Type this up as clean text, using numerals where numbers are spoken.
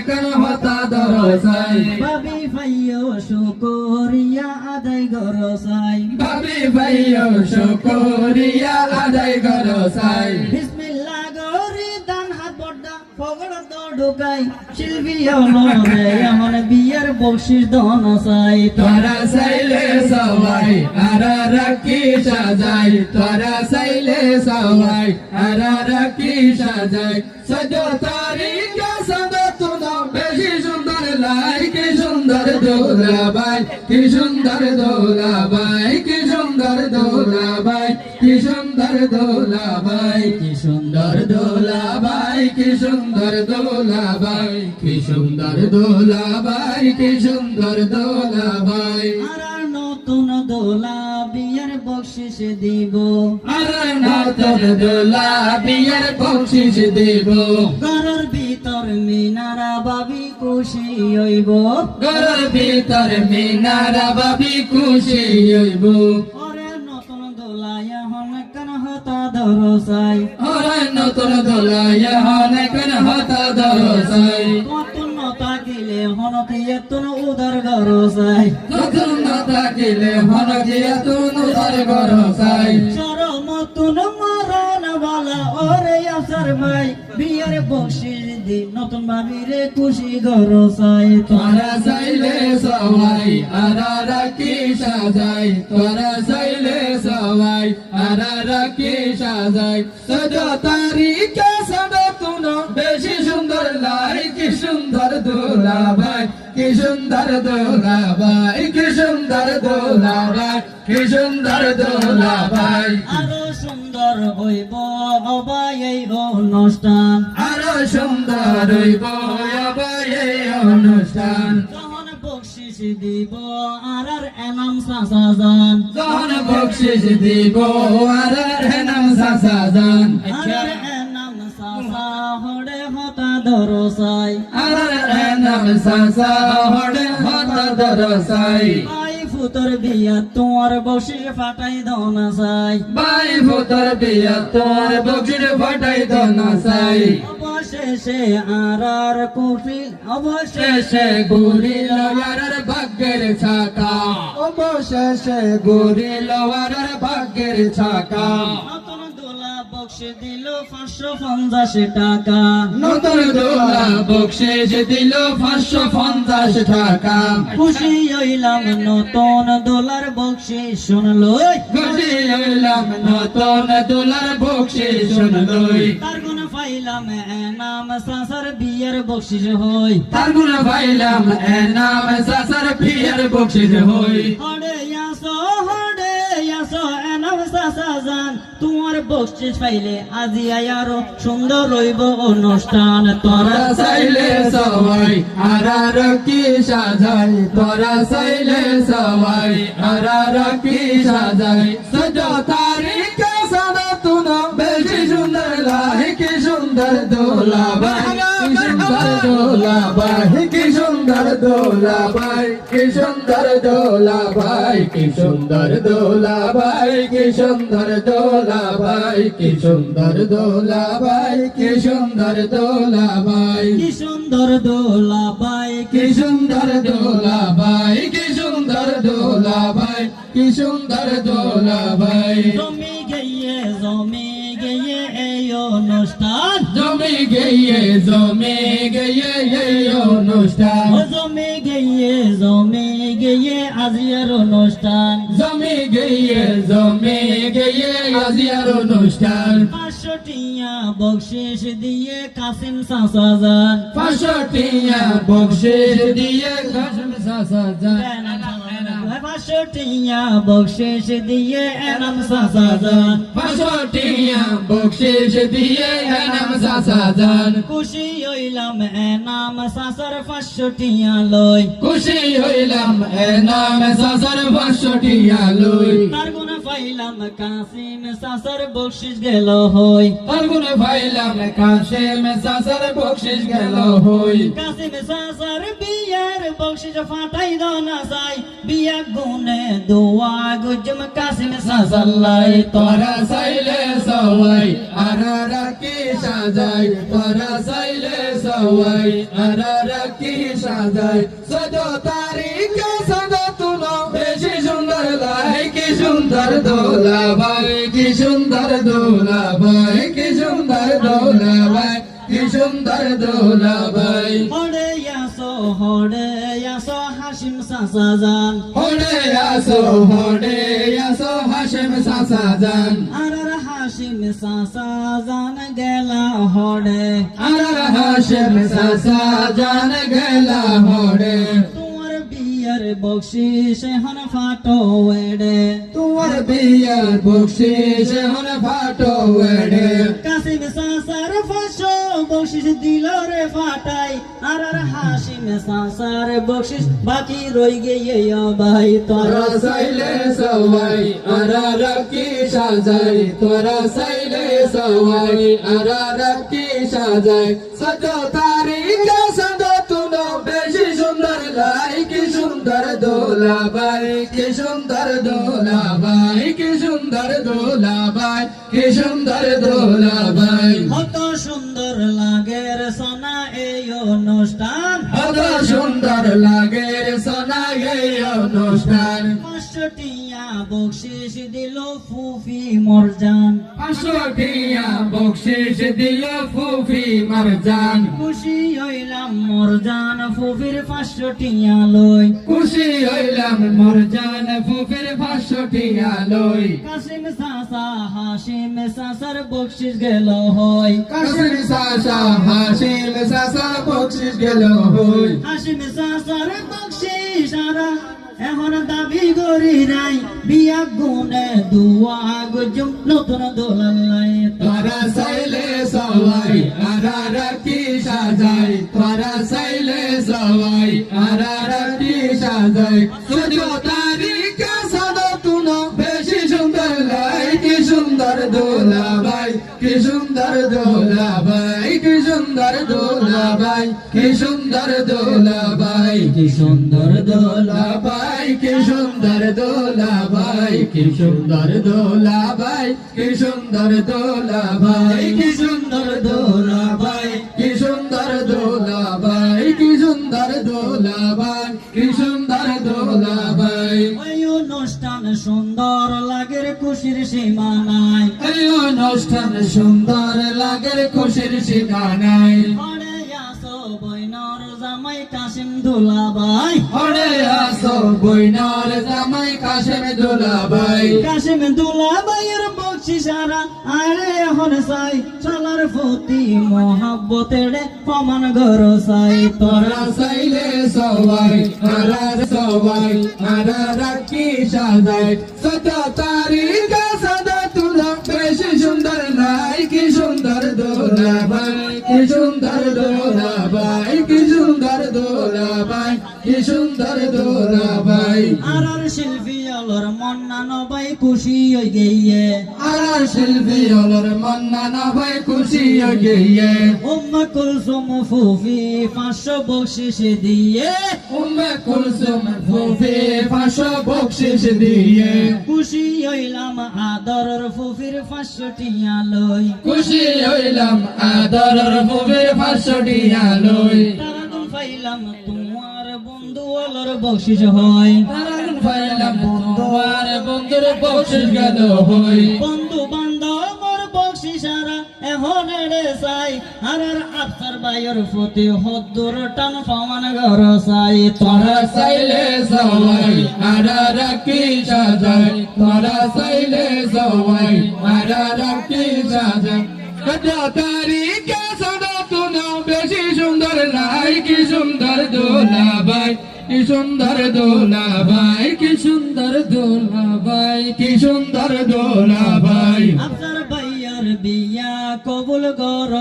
কেন হতা দরসাই ভাবি ভাইও শুকরিয়া আদায় গরসাই ভাবি ভাইও শুকরিয়া আদায় গরসাই বিসমিল্লাহ গরি দান হাত বড়দা ফগড় তো ঢুকাই শিল্পী হলরে এমন বিয়ের বকশিস দন চাই তোরা চাইলে সবাই আর রাখি সাজাই তোরা চাইলে সবাই আর রাখি সাজাই সজ তারিখে সদা তুনা বেশি সুন্দর লাই কি সুন্দর দোলাবাই কি সুন্দর দোলাবাই কি সুন্দর দোলাবাই কি সুন্দর দোলাবাই কি সুন্দর দোলাবাই কি সুন্দর দোলাবাই কি সুন্দর দোলাবাই কি সুন্দর দোলাবাই আর নতুন দোলা বিয়ের বকশিস দিব আর নতুন দোলা বিয়ের বকশিস দেব ঘরের ভিতর মিনারা বাবি খুশি হইব ঘরের ভিতর মিনারা বাবি খুশি হইব ওরে নতুন দোলা এখন কেন হতা দরসাই ওরে নতুন দোলা এখন কেন হতা দরসাই নতুন থাকিলে হনতে এতন উদার গরসাই নতুন থাকিলে হন গিয়া তুন উদার গরসাই সরমতুন মরণ বালা ওরে আসার ভাই বিয়ের বকশিস দি নতুন ভাবিরে খুশি গরসাই তোরা চাইলে সবাই আর রাখি সাজাই তোরা চাইলে সবাই আর রাখি সাজাই সজ তারিখে সদা তুন বেশি সুন্দর লাই কি সুন্দর দোলাবাই কি সুন্দর দোলাবাই কি সুন্দর দোলাবাই কি সুন্দর দোলাবাই আরো সুন্দর হইব অবাই এই অনুষ্ঠান আরো সুন্দর হইব এই অনুষ্ঠান তখন বকশিস দিব আর এনাম সাসাজান যখন বকশিস দিব আর নাম সাসাজান আর এনাম সাসা হড়ে হতা দরসাই আর নাম সাসা হড়ে হত দরসাই আই ফুতর বিয়া তোমার বকশিস ফাটাই দনা চাই বাই ভূতর বিয়া তোর বকশিস ফটাই দনাসাই অবশেষে আর কুফিল অবশেষে শেষে ঘুরিল আর ভাগ্যের ছাকা অবশেষে ঘুরিল আর ভাগ্যের ছাকা নতুন দোলা বকশিস দিল 550 টাকা নতুন দোলা বকশিস দিল 550 টাকা খুশি হইলাম নতুন দোলার বকশিস শুনলো খুশি হইলাম নতুন দোলার বকশিস শুনলই তার গুণ পাইলাম এনাম সাসার বিয়ের বকশিস হই তার গুণ পাইলাম নাম সাসার বিয়ের বকশিস হই হড়ে আসো এনাম সাসা জান তোমার বকশিস পাইলে আজি আরো সুন্দর রইব অনুষ্ঠান তোরা চাইলে সবাই আর কি সাজাই তোরা চাইলে সবাই আর কি সাজাই সজ তারিখে সদা তুন বেশি সুন্দর লাই কি সুন্দর দোলাবাই কি সুন্দর দোলাবাই কি সুন্দর দোলাবাই কি সুন্দর দোলাবাই কি সুন্দর দোলাবাই কি সুন্দর দোলাবাই কি সুন্দর দোলাবাই কি সুন্দর দোলাবাই কি সুন্দর দোলা বাই কি সুন্দর দোলাবাই কি সুন্দর দোলাবাই কি সুন্দর দোলাবাই জমি গিয়ে এই অনুষ্ঠান জমি গিয়ে এই অনুষ্ঠান জমি গিয়ে আজিয়ার অনুষ্ঠান জমি গিয়ে আজিয়ার অনুষ্ঠান 500 টিয়া বকশিস দিয়ে কাসিম সাসাজান 500 টিয়া বকশিস দিয়ে কাসিম সাসাজান 500 টিয়া বকশিস দিয়ে এনাম সাসাজান 500 টিয়া বকশিস দিয়ে নাম সাসাজান খুশি হইলাম এনাম সাসার 500 টিয়া লই খুশি হইলাম নাম সাসার 500 টিয়া লই তার গুণ পাইলাম কাসিম সাসার বকশিস গেল হই তার গুণ পাইলাম কাসিম সাসার বকশিস গেল হই কাসিম সাসার বিয়ার বকশিস ফাটাই দনা চাই বিয়া গুনে দোয়া গুজম কাসিম সাসাল্লাই তোরা চাইলে সবাই আর রাখি সাজাই তোরা চাইলে সবাই সবাই আরারা কি সাজায় 14 তারিখে সাজা তুলো বেশি সুন্দর লাই কি সুন্দর দোলা ভাই কি সুন্দর দোলা ভাই কি সুন্দর দোলা ভাই কি সুন্দর দোলা ভাই হরে আসো হাসিম সাসাজান হরে আসো হাসিম সাসাজান আর হাসিম সাসাজান গেলা হরে আর হাসিম সাসাজান গেলা হরে তোমার বিয়ার বকশিস হন ফাটো এডে তোমার বিয়ার বকশিস হন ফাটো এডে কাসিম সাসার ফাঁসো বকশিস দিল রে ফাটাই আর হাসিম সাসার বকশিস বাকি রই গিয়ে ভাই তোরা তোরা সাইলে সবাই আরারা কি সাজাই তোরা সাইলে সবাই আরারা কি সাজাই 14 তারিখে সাজা তুলো বেশি সুন্দর লাই কি সুন্দর দোলা ভাই কি সুন্দর দোলা ভাই কি সুন্দর দোলা ভাই কি সুন্দর দোলা ভাই কত সুন্দর লাগে রে সোনা এই অনুষ্ঠান কত সুন্দর লাগে রে সোনা এই অনুষ্ঠান 500 বকশিস দিল ফুফি মরজান 500 টিয়া বকশিস দিল ফুফি মারজান খুশি হইলাম মরজান ফুফির 500 লই খুশি হইলাম মরজান ফুফির 500 টিয়া লই কাসিম সাসা হাসিম সাসার বকশিস গেল হই কাসিম সাসা হাসিম সাসা বকশিস গেল হই হাসিম সাসার বকশিস আরা এখন দাবি করি নাই বিয়া গুনে দুয়া গজম নতুন দোলাই তোরা সাইলে সবাই আরারা কি সাজাই তোরা সাইলে সবাই আরারা কি সাজাই 14 তারিখে সাজা তুলো বেশি সুন্দর লাই কি সুন্দর দোলা ভাই কি সুন্দর দোলা ভাই কি সুন্দর দোলা ভাই কি সুন্দর দোলা ভাই কি সুন্দর দোলা ভাই কি সুন্দর দোলা ভাই কি সুন্দর দোলা ভাই কি সুন্দর দোলা ভাই কি সুন্দর দোলা ভাই কি সুন্দর দোলা ভাই কি সুন্দর দোলা ভাই কি সুন্দর দোলা ভাই ওই অনুষ্ঠান সুন্দর লাগে রে খুশির সীমা নাই এই অনুষ্ঠান সুন্দর লাগে খুশির সীমা নাই হরে আসো বইনর জামাই কাসিম দুলাভাই হরে আসো বইনার জামাই কাশেম দোলা ভাই কাসিম দুলাভাইয়ের বকশিস আরা আরে এখন চাই চলার প্রতি মহাব্বতের প্রমাণ ঘর চাই তোরা তোরা সাইলে সবাই আরারা কি সাজাই 14 তারিখে সাজা তুলো বেশি সুন্দর লাই কি সুন্দর দোলা ভাই কি সুন্দর দোলা ভাই কি সুন্দর দোলা ভাই কি সুন্দর দোলা ভাই আর শিল্পী অলর মন্না নবাই খুশি হয়ে গিয়ে আর শিল্পী হলর মন্না না ভাই খুশি হয়ে গিয়ে উম্মে কুলসুম ফুফি 500 বকশিস দিয়ে উম্মে কুলসুম ফুফি 500 বকশিস দিয়ে খুশি হইলাম আদরের ফুফির 500 লই খুশি হইলাম আদরের ফুফির 500 টিয়া লই তারাগুন পাইলাম তোমার বন্ধু অলর বকশিস হয় তারাগুন পাইলাম বন্ধু আর বন্ধুর বকশিস গেল হই বন্ধু বান্ধবর বকশিস আরা এখন এড়ে চাই আর আফসার ভাইয়ের প্রতি হদ্দুর টান পাওয়ান ঘর চাই তোরা সাইলে সবাই আরারা কি সাজাই তোরা সাইলে সবাই আরারা কি সাজাই 14 তারিখে সাজা তুলো বেশি সুন্দর লাই কি সুন্দর দোলা ভাই কি সুন্দর দোলা ভাই কি সুন্দর দোলা ভাই কি সুন্দর দোলা ভাই আফসার ভাইয়ের বিয়া কবুল কর